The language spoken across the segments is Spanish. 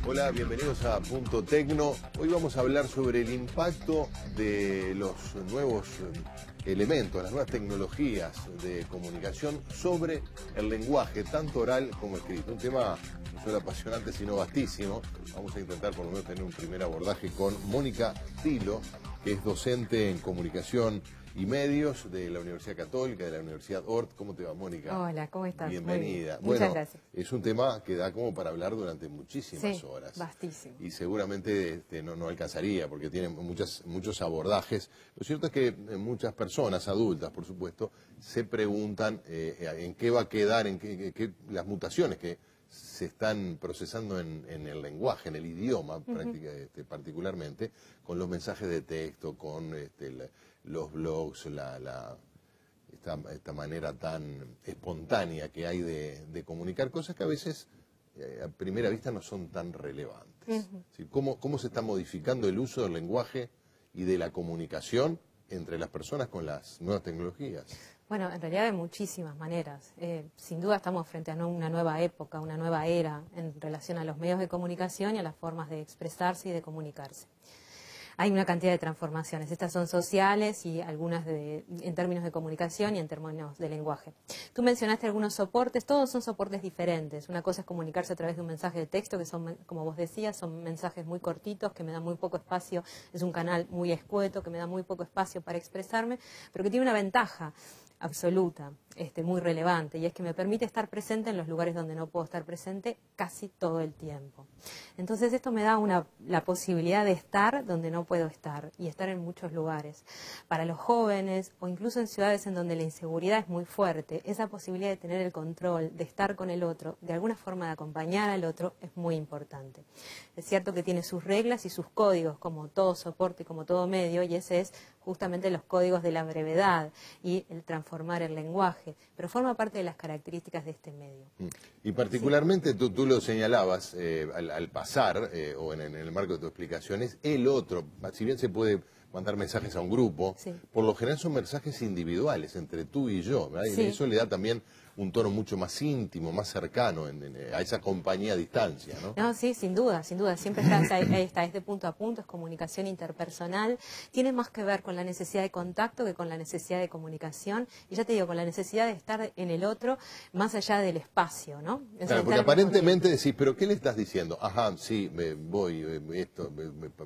Hola, bienvenidos a Punto Tecno. Hoy vamos a hablar sobre el impacto de los nuevos elementos, las nuevas tecnologías de comunicación sobre el lenguaje, tanto oral como escrito. Un tema no solo apasionante, sino vastísimo. Vamos a intentar por lo menos tener un primer abordaje con Mónica Tilo, que es docente en comunicación y medios de la Universidad Católica, de la Universidad Ort. ¿Cómo te va, Mónica? Hola, ¿cómo estás? Bienvenida. Muchas gracias. Es un tema que da como para hablar durante muchísimas horas. Vastísimo. Y seguramente no alcanzaría, porque tiene muchos abordajes. Lo cierto es que muchas personas, adultas por supuesto, se preguntan en qué va a quedar, las mutaciones que se están procesando en el lenguaje, en el idioma, particularmente, con los mensajes de texto, con los blogs, esta manera tan espontánea que hay de comunicar cosas que a veces a primera vista no son tan relevantes. ¿Sí? ¿Cómo se está modificando el uso del lenguaje y de la comunicación entre las personas con las nuevas tecnologías? Bueno, en realidad de muchísimas maneras. Sin duda estamos frente a una nueva época, una nueva era en relación a los medios de comunicación y a las formas de expresarse y de comunicarse. Hay una cantidad de transformaciones. Estas son sociales y algunas en términos de comunicación y en términos de lenguaje. Tú mencionaste algunos soportes, todos son soportes diferentes. Una cosa es comunicarse a través de un mensaje de texto, que son, como vos decías, son mensajes muy cortitos, que me dan muy poco espacio, es un canal muy escueto, que me da muy poco espacio para expresarme, pero que tiene una ventaja absoluta, muy relevante, y es que me permite estar presente en los lugares donde no puedo estar presente casi todo el tiempo. Entonces esto me da la posibilidad de estar donde no puedo estar y estar en muchos lugares. Para los jóvenes o incluso en ciudades en donde la inseguridad es muy fuerte, esa posibilidad de tener el control, de estar con el otro, de alguna forma de acompañar al otro, es muy importante. Es cierto que tiene sus reglas y sus códigos, como todo soporte, como todo medio, y ese es justamente los códigos de la brevedad y el transformar el lenguaje, pero forma parte de las características de este medio. Y particularmente sí. tú lo señalabas al pasar, o en el marco de tus explicaciones, el otro, si bien se puede mandar mensajes a un grupo, sí, por lo general son mensajes individuales entre tú y yo, ¿verdad? Sí. Y eso le da también un tono mucho más íntimo, más cercano a esa compañía a distancia, ¿no? No, sí, sin duda, siempre está de punto a punto, es comunicación interpersonal, tiene más que ver con la necesidad de contacto que con la necesidad de comunicación, y ya te digo, con la necesidad de estar en el otro más allá del espacio, ¿no? Claro, porque aparentemente decís, ¿pero qué le estás diciendo? Ajá, sí,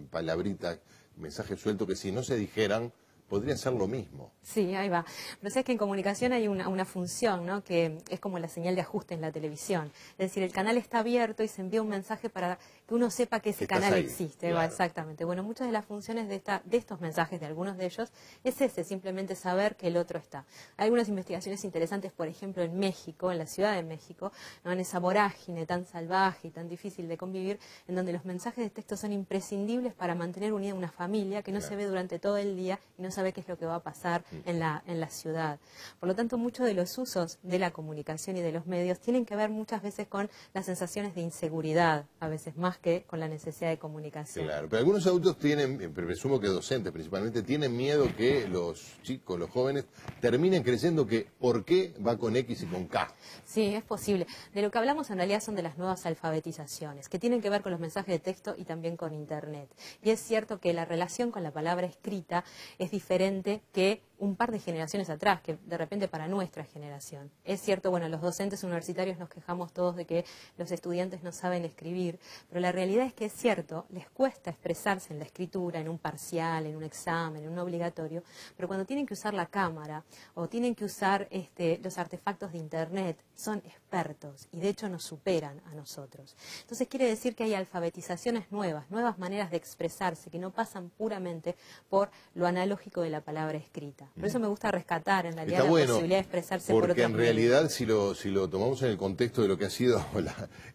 palabritas, mensajes sueltos que si no se dijeran, podría ser lo mismo. Sí, ahí va. Pero sabes que en comunicación hay una función, ¿no?, que es como la señal de ajuste en la televisión. Es decir, el canal está abierto y se envía un mensaje para que uno sepa que ese canal existe. Claro. Exactamente. Bueno, muchas de las funciones de estos mensajes, de algunos de ellos, es simplemente saber que el otro está. Hay algunas investigaciones interesantes, por ejemplo, en México, en la Ciudad de México, ¿no?, en esa vorágine tan salvaje y tan difícil de convivir, en donde los mensajes de texto son imprescindibles para mantener unida una familia que no se ve durante todo el día y no sabe qué es lo que va a pasar en la ciudad. Por lo tanto, muchos de los usos de la comunicación y de los medios tienen que ver muchas veces con las sensaciones de inseguridad, a veces más que con la necesidad de comunicación. Claro, pero algunos adultos tienen, presumo que docentes principalmente, tienen miedo que los chicos, los jóvenes, terminen creyendo que ¿por qué va con X y con K? Sí, es posible. De lo que hablamos en realidad son de las nuevas alfabetizaciones, que tienen que ver con los mensajes de texto y también con Internet. Y es cierto que la relación con la palabra escrita es diferente que un par de generaciones atrás, que de repente para nuestra generación. Es cierto, bueno, los docentes universitarios nos quejamos todos de que los estudiantes no saben escribir, pero la realidad es que es cierto, les cuesta expresarse en la escritura, en un parcial, en un examen, en un obligatorio, pero cuando tienen que usar la cámara o tienen que usar los artefactos de Internet, son expertos y de hecho nos superan a nosotros. Entonces quiere decir que hay alfabetizaciones nuevas maneras de expresarse que no pasan puramente por lo analógico de la palabra escrita. Por eso me gusta rescatar en realidad la posibilidad de expresarse por otros medios. Porque en realidad si lo tomamos en el contexto de lo que ha sido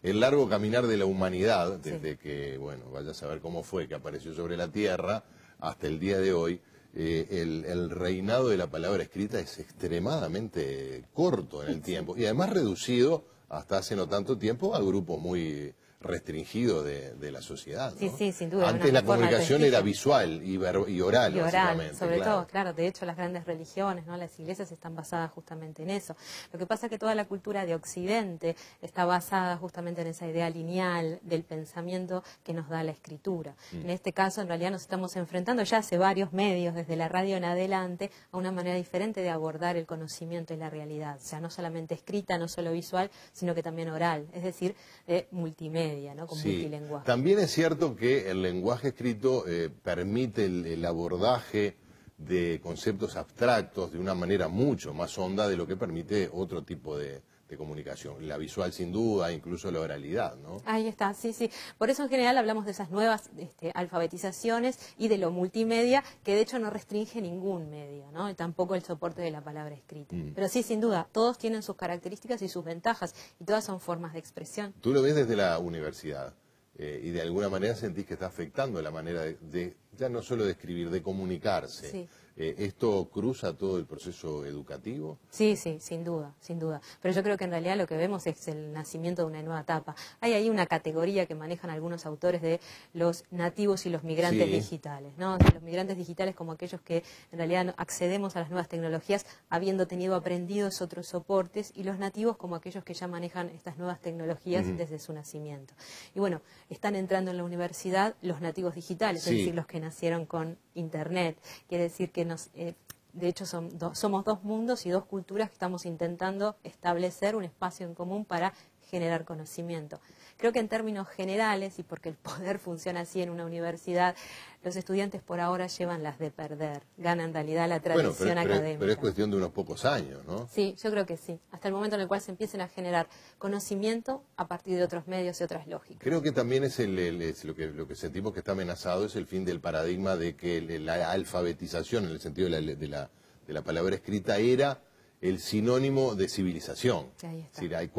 el largo caminar de la humanidad, desde que, bueno, vaya a saber cómo fue que apareció sobre la Tierra hasta el día de hoy, el reinado de la palabra escrita es extremadamente corto en el tiempo y además reducido hasta hace no tanto tiempo a grupos muy restringido de la sociedad, ¿no? Sí, sí, sin duda. Antes la comunicación era visual y oral, básicamente. Sobre todo, claro, de hecho las grandes religiones, ¿no? Las iglesias están basadas justamente en eso. Lo que pasa es que toda la cultura de Occidente está basada justamente en esa idea lineal del pensamiento que nos da la escritura. En este caso, en realidad nos estamos enfrentando ya hace varios medios, desde la radio en adelante, a una manera diferente de abordar el conocimiento y la realidad. O sea, no solamente escrita, no solo visual, sino que también oral, es decir, de multimedia. ¿No? Con multilenguaje. También es cierto que el lenguaje escrito permite el abordaje de conceptos abstractos de una manera mucho más honda de lo que permite otro tipo de comunicación. La visual sin duda, incluso la oralidad, ¿no? Ahí está, sí, sí. Por eso en general hablamos de esas nuevas alfabetizaciones y de lo multimedia, que de hecho no restringe ningún medio, ¿no? Y tampoco el soporte de la palabra escrita. Pero sí, sin duda, todos tienen sus características y sus ventajas, y todas son formas de expresión. Tú lo ves desde la universidad, y de alguna manera sentís que está afectando la manera de ya no solo de escribir, de comunicarse. Sí. ¿Esto cruza todo el proceso educativo? Sí, sí, sin duda, sin duda. Pero yo creo que en realidad lo que vemos es el nacimiento de una nueva etapa. Hay ahí una categoría que manejan algunos autores de los nativos y los migrantes digitales, ¿no? O sea, los migrantes digitales como aquellos que en realidad accedemos a las nuevas tecnologías habiendo tenido aprendidos otros soportes, y los nativos como aquellos que ya manejan estas nuevas tecnologías desde su nacimiento. Y bueno, están entrando en la universidad los nativos digitales, es decir, los que nacieron con Internet. Quiere decir que de hecho somos dos mundos y dos culturas que estamos intentando establecer un espacio en común para generar conocimiento. Creo que en términos generales, y porque el poder funciona así en una universidad, los estudiantes por ahora llevan las de perder, ganan en realidad la tradición académica. Pero es cuestión de unos pocos años, ¿no? Sí, yo creo que sí, hasta el momento en el cual se empiecen a generar conocimiento a partir de otros medios y otras lógicas. Creo que también es lo que sentimos que está amenazado, es el fin del paradigma de que la alfabetización, en el sentido de la palabra escrita, era el sinónimo de civilización. Ahí está. Es decir, hay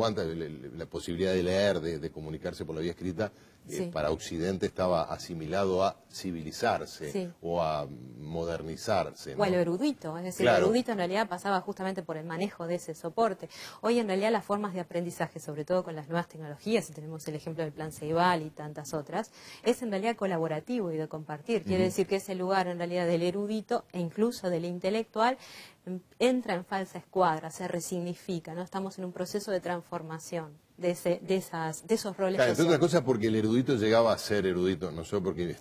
la posibilidad de leer, de comunicarse por la vía escrita, para Occidente estaba asimilado a civilizarse o a modernizarse, ¿no? O a lo erudito, es decir, lo erudito en realidad pasaba justamente por el manejo de ese soporte. Hoy en realidad las formas de aprendizaje, sobre todo con las nuevas tecnologías, y tenemos el ejemplo del Plan Ceibal y tantas otras, es en realidad colaborativo y de compartir. Quiere decir que ese lugar en realidad del erudito e incluso del intelectual entra en falsa escuadra, se resignifica, ¿no? Estamos en un proceso de transformación de esos roles sociales. Entre otras cosas porque el erudito llegaba a ser erudito, no solo porque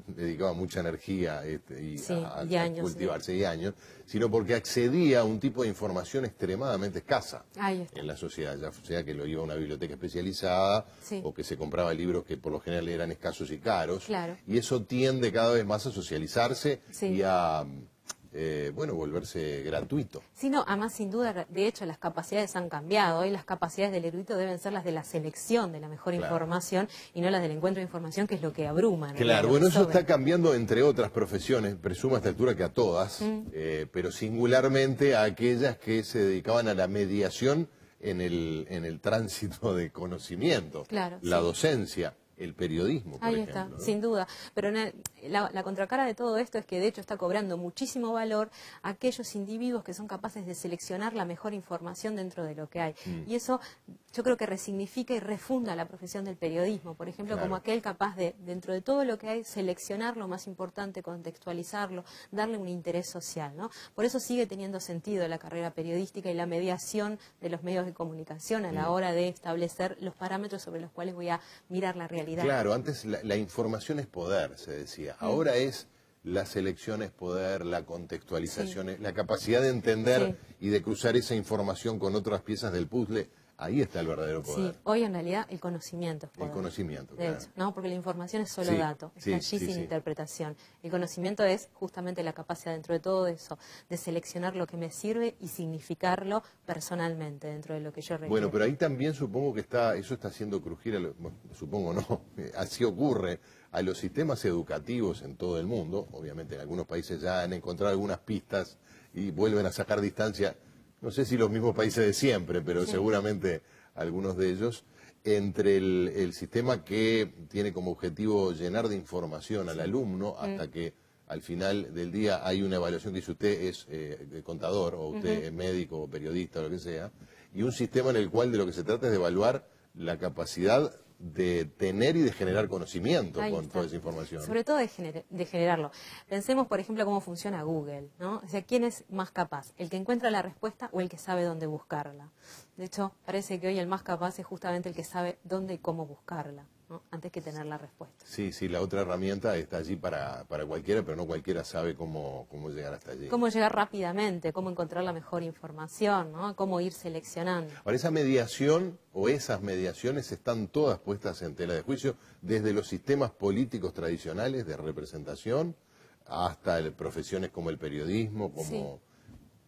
dedicaba mucha energía a cultivarse y años, sino porque accedía a un tipo de información extremadamente escasa en la sociedad, ya sea que lo iba a una biblioteca especializada o que se compraba libros que por lo general eran escasos y caros, y eso tiende cada vez más a socializarse y a volverse gratuito. Sí, no, además sin duda, de hecho las capacidades han cambiado. Hoy las capacidades del erudito deben ser las de la selección de la mejor información y no las del encuentro de información, que es lo que abruma. Claro, bueno, eso está cambiando entre otras profesiones, presumo a esta altura que a todas, pero singularmente a aquellas que se dedicaban a la mediación en el tránsito de conocimiento, la docencia. El periodismo, por ejemplo, está, ¿no? Sin duda. Pero la contracara de todo esto es que de hecho está cobrando muchísimo valor aquellos individuos que son capaces de seleccionar la mejor información dentro de lo que hay. Y eso yo creo que resignifica y refunda la profesión del periodismo, por ejemplo, como aquel capaz de, dentro de todo lo que hay, seleccionar lo más importante, contextualizarlo, darle un interés social, ¿no? Por eso sigue teniendo sentido la carrera periodística y la mediación de los medios de comunicación a la hora de establecer los parámetros sobre los cuales voy a mirar la realidad. Claro, antes la información es poder, se decía. Ahora es la selección es poder, la contextualización, la capacidad de entender y de cruzar esa información con otras piezas del puzzle. Ahí está el verdadero poder. Sí, hoy en realidad el conocimiento es poder. El conocimiento, de hecho, ¿no? Porque la información es solo dato, está allí sin interpretación. El conocimiento es justamente la capacidad dentro de todo eso, de seleccionar lo que me sirve y significarlo personalmente dentro de lo que yo requiero. Bueno, pero ahí también supongo que eso está haciendo crujir, supongo no, así ocurre, a los sistemas educativos en todo el mundo. Obviamente en algunos países ya han encontrado algunas pistas y vuelven a sacar distancia. No sé si los mismos países de siempre, pero seguramente algunos de ellos, entre el sistema que tiene como objetivo llenar de información al alumno hasta que al final del día hay una evaluación que dice usted es contador o usted es médico o periodista o lo que sea, y un sistema en el cual de lo que se trata es de evaluar la capacidad de tener y de generar conocimiento Ahí con está. toda esa información. Sobre todo de generarlo. Pensemos, por ejemplo, cómo funciona Google, ¿no? O sea, ¿quién es más capaz? ¿El que encuentra la respuesta o el que sabe dónde buscarla? De hecho, parece que hoy el más capaz es justamente el que sabe dónde y cómo buscarla, ¿no? Antes que tener la respuesta. Sí, sí, la otra herramienta está allí para cualquiera, pero no cualquiera sabe cómo llegar hasta allí. Cómo llegar rápidamente, cómo encontrar la mejor información, ¿no? Cómo ir seleccionando. Ahora, esa mediación o esas mediaciones están todas puestas en tela de juicio, desde los sistemas políticos tradicionales de representación hasta profesiones como el periodismo,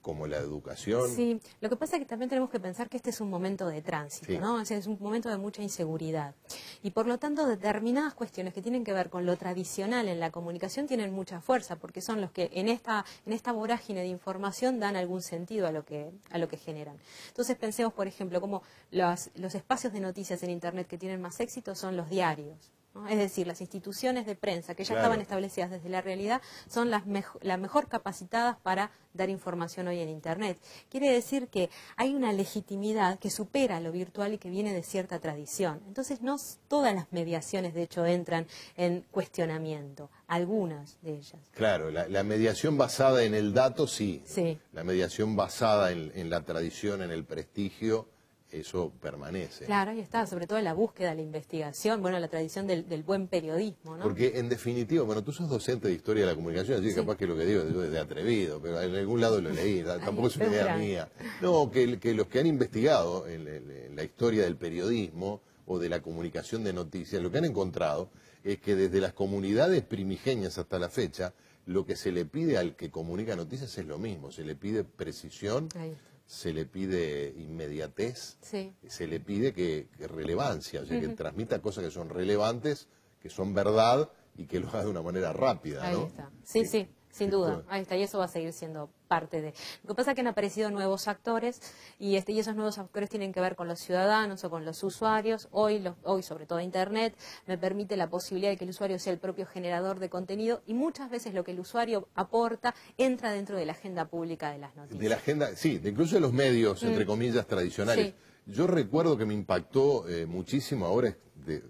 como la educación. Sí, lo que pasa es que también tenemos que pensar que este es un momento de tránsito, Sí. ¿no? O sea, es un momento de mucha inseguridad. Y por lo tanto, determinadas cuestiones que tienen que ver con lo tradicional en la comunicación tienen mucha fuerza, porque son los que en esta vorágine de información dan algún sentido a lo que generan. Entonces pensemos, por ejemplo, como los espacios de noticias en Internet que tienen más éxito son los diarios, ¿no? Es decir, las instituciones de prensa que ya Claro. estaban establecidas desde la realidad son las mejor capacitadas para dar información hoy en Internet. Quiere decir que hay una legitimidad que supera lo virtual y que viene de cierta tradición. Entonces, no todas las mediaciones, de hecho, entran en cuestionamiento, algunas de ellas. Claro, la mediación basada en el dato, sí. Sí. La mediación basada en la tradición, en el prestigio, eso permanece. Claro, ahí está, sobre todo en la búsqueda, la investigación, bueno, la tradición del buen periodismo, ¿no? Porque en definitiva, bueno, tú sos docente de Historia de la Comunicación, así que Sí. capaz que lo que digo yo desde atrevido, pero en algún lado lo leí, tampoco es una idea espera. mía. No, que los que han investigado en la historia del periodismo o de la comunicación de noticias, lo que han encontrado es que desde las comunidades primigenias hasta la fecha, lo que se le pide al que comunica noticias es lo mismo, se le pide precisión, Ahí está. se le pide inmediatez, Sí. se le pide que relevancia, o sea, que transmita cosas que son relevantes, que son verdad y que lo haga de una manera rápida, Ahí ¿no? está. Sí, sí, sin duda. Ahí está. Y eso va a seguir siendo parte de... Lo que pasa es que han aparecido nuevos actores y esos nuevos actores tienen que ver con los ciudadanos o con los usuarios. Hoy, sobre todo Internet, me permite la posibilidad de que el usuario sea el propio generador de contenido y muchas veces lo que el usuario aporta entra dentro de la agenda pública de las noticias. De la agenda, sí, incluso de los medios, entre comillas, tradicionales. Sí. Yo recuerdo que me impactó muchísimo, ahora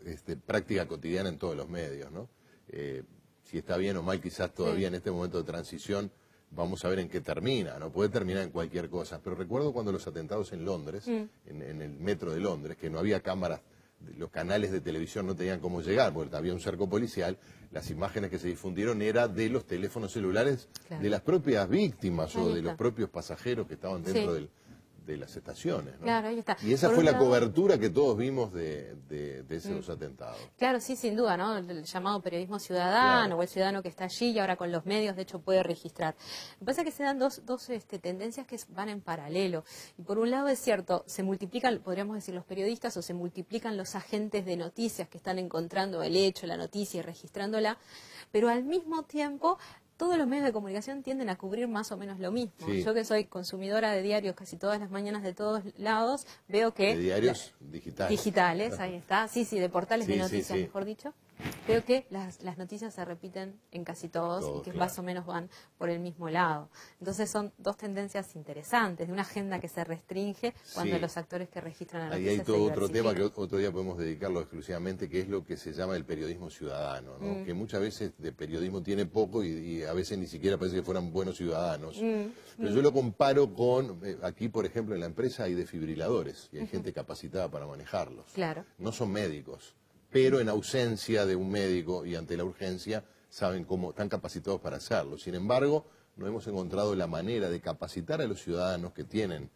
es de práctica cotidiana en todos los medios, ¿no? Si está bien o mal, quizás todavía en este momento de transición, vamos a ver en qué termina, ¿no? Puede terminar en cualquier cosa. Pero recuerdo cuando los atentados en Londres, en el metro de Londres, que no había cámaras, los canales de televisión no tenían cómo llegar, porque había un cerco policial, las imágenes que se difundieron eran de los teléfonos celulares de las propias víctimas o de los propios pasajeros que estaban dentro de las estaciones, ¿no? Claro, ahí está. Y esa Por fue un la lado- cobertura que todos vimos de esos atentados. Claro, sí, sin duda, ¿no? El llamado periodismo ciudadano, Claro. o el ciudadano que está allí y ahora con los medios, de hecho, puede registrar. Lo que pasa es que se dan dos tendencias que van en paralelo. Y por un lado es cierto, se multiplican, podríamos decir, los periodistas o se multiplican los agentes de noticias que están encontrando el hecho, la noticia y registrándola, pero al mismo tiempo todos los medios de comunicación tienden a cubrir más o menos lo mismo. Sí. Yo que soy consumidora de diarios casi todas las mañanas de todos lados, veo que... De diarios digitales. Digitales, ahí está. Sí, de portales de Sí, sí, noticias, sí. mejor dicho. Veo que las noticias se repiten en casi todos y que Claro. más o menos van por el mismo lado. Entonces son dos tendencias interesantes, de una agenda que se restringe cuando Sí. los actores que registran la Ahí noticia hay todo otro tema que diversifican. otro día podemos dedicarlo exclusivamente, que es lo que se llama el periodismo ciudadano, ¿no? Que muchas veces de periodismo tiene poco y a veces ni siquiera parece que fueran buenos ciudadanos. Pero yo lo comparo con, aquí por ejemplo en la empresa hay desfibriladores y hay gente capacitada para manejarlos. Claro. No son médicos, pero en ausencia de un médico y ante la urgencia saben cómo están capacitados para hacerlo. Sin embargo, no hemos encontrado la manera de capacitar a los ciudadanos que tienen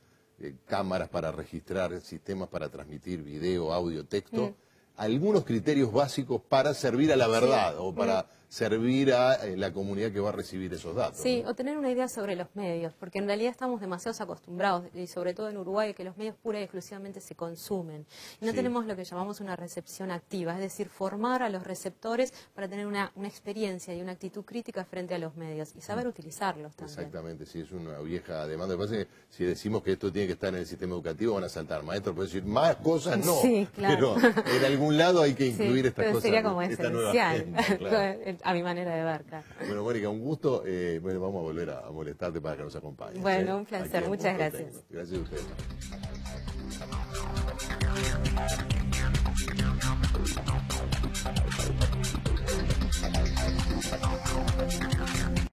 cámaras para registrar, sistemas para transmitir video, audio, texto, algunos criterios básicos para servir a la verdad o para servir a la comunidad que va a recibir esos datos. Sí, ¿no? o tener una idea sobre los medios, porque en realidad estamos demasiado acostumbrados, y sobre todo en Uruguay, que los medios pura y exclusivamente se consumen. Y no Sí. tenemos lo que llamamos una recepción activa, es decir, formar a los receptores para tener una experiencia y una actitud crítica frente a los medios y saber utilizarlos también. Exactamente, sí, es una vieja demanda. Me parece que si decimos que esto tiene que estar en el sistema educativo van a saltar. Maestro puede decir, más cosas no, Sí, claro. pero en algún lado hay que Sí, incluir estas pero cosas. sería como esta nueva esencial, agenda, claro. a mi manera de ver, claro. Bueno, Mónica, un gusto. Bueno, vamos a volver a molestarte para que nos acompañes. Bueno, un placer. Aquí en Muchas Punto gracias. Tecno. Gracias a ustedes.